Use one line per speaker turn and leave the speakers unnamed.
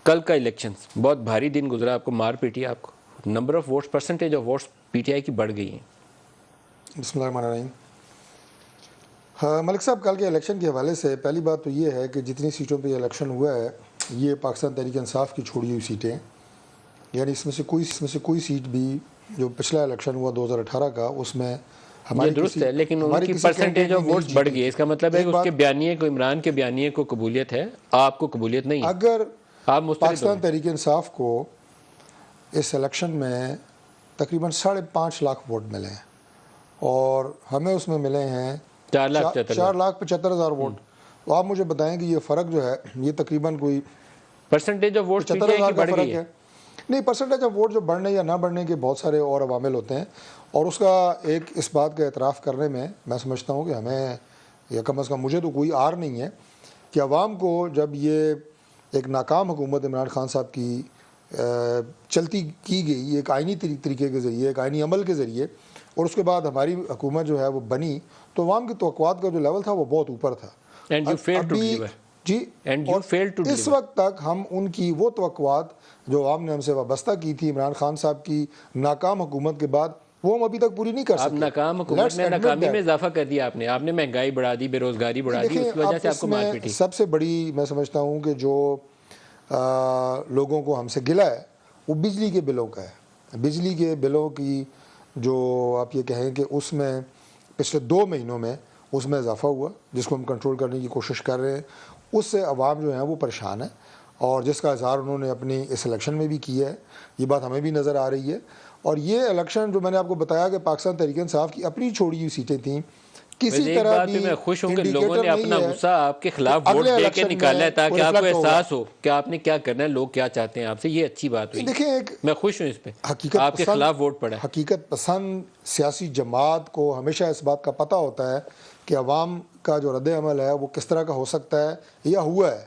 کل کا الیکشنز بہت بھاری دن گزرا، آپ کو مار پیٹی، آپ کو number of votes, percentage of votes P T I کی بڑھ گئی ہیں.
بسم اللہ الرحمن الرحیم. ملک صاحب، کل کے الیکشن کے حوالے سے پہلی بات تو یہ ہے کہ جتنی سیٹوں پہ الیکشن ہوا ہے یہ پاکستان تحریک انصاف کی چھوڑی ہوئی سیٹیں ہیں. یعنی اس میں سے کوئی سیٹ بھی جو پچھلا الیکشن ہوا 2018 کا اس میں
یہ درست ہے، لیکن ان کی پرسنٹیج آف ووٹس بڑھ گئی ہے. اس کا مطلب ہے کہ اس کے بیانیے کو، عمران کے بیانیے کو قبولیت ہے، آپ کو قبولیت نہیں ہے.
اگر
آپ مسترد
پاکستان تحریک انصاف کو اس الیکشن میں تقریباً 5.5 لاکھ ووٹ ملے ہیں اور ہمیں اس میں ملے ہیں 4,75,000 ووٹ، تو آپ مجھے بتائیں کہ یہ فرق جو ہے یہ تقریباً کوئی
percentage of votes P T I
75,000
کی
کا
بڑھ
فرق
گئی
ہے.
ہے.
نہیں، پرسنٹیج آف ووٹ جو بڑھنے یا نہ بڑھنے کے بہت سارے اور عوامل ہوتے ہیں، اور اس کا ایک اس بات کا اعتراف کرنے میں سمجھتا ہوں کہ ہمیں، یا کم از کم مجھے تو کوئی عار نہیں ہے کہ عوام کو جب یہ ایک ناکام حکومت عمران خان صاحب کی چلتی کی گئی ایک آئینی طریقے کے ذریعے، ایک آئینی عمل کے ذریعے، اور اس کے بعد ہماری حکومت جو ہے وہ بنی، تو عوام کی توقعات کا جو لیول تھا وہ بہت اوپر تھا.
And you fail to deliver.
جی، اور اس وقت تک ہم ان کی وہ توقعات جو عوام نے ہم سے وابستہ کی تھی عمران خان صاحب کی ناکام حکومت کے بعد، وہ ہم ابھی تک پوری نہیں کر سکے.
آپ ناکام حکومت میں ناکامی میں اضافہ کر دیا. آپ نے مہنگائی بڑھا دی، بے روزگاری بڑھا دی، اس کی وجہ سے آپ کو مار پیٹی.
سب سے بڑی میں سمجھتا ہوں کہ جو لوگوں کو ہم سے گلہ ہے وہ بجلی کے بلوں کا ہے. بجلی کے بلوں کی جو آپ یہ کہیں کہ اس میں پچھلے 2 مہینوں میں اس میں اضافہ ہوا، جس کو ہم کنٹرول کرنے کی کوشش کر رہے ہیں. اس سے عوام جو ہیں وہ پریشان ہیں، اور جس کا اظہار انہوں نے اپنی اس الیکشن میں بھی کیا ہے. یہ بات ہمیں بھی نظر آ رہی ہے. اور یہ الیکشن جو میں نے آپ کو بتایا کہ پاکستان تحریک انصاف کی اپنی چھوڑی ہوئی سیٹیں تھیں، کسی طرح بھی
میں خوش ہوں کہ لوگوں
انڈیکیٹر
نے
نہیں
اپنا
ہے
غصہ آپ کے خلاف ووٹ دے کے نکالا ہے تاکہ آپ کو احساس ہو کہ آپ نے کیا کرنا ہے، لوگ کیا چاہتے ہیں آپ سے. یہ اچھی بات ہوئی.
دیکھیں، ایک
میں خوش ہوں اس پہ آپ کے خلاف ووٹ پڑا ہے.
حقیقت پسند سیاسی جماعت کو ہمیشہ اس بات کا پتہ ہوتا ہے کہ عوام کا جو رد عمل ہے وہ کس طرح کا ہو سکتا ہے یا ہوا ہے.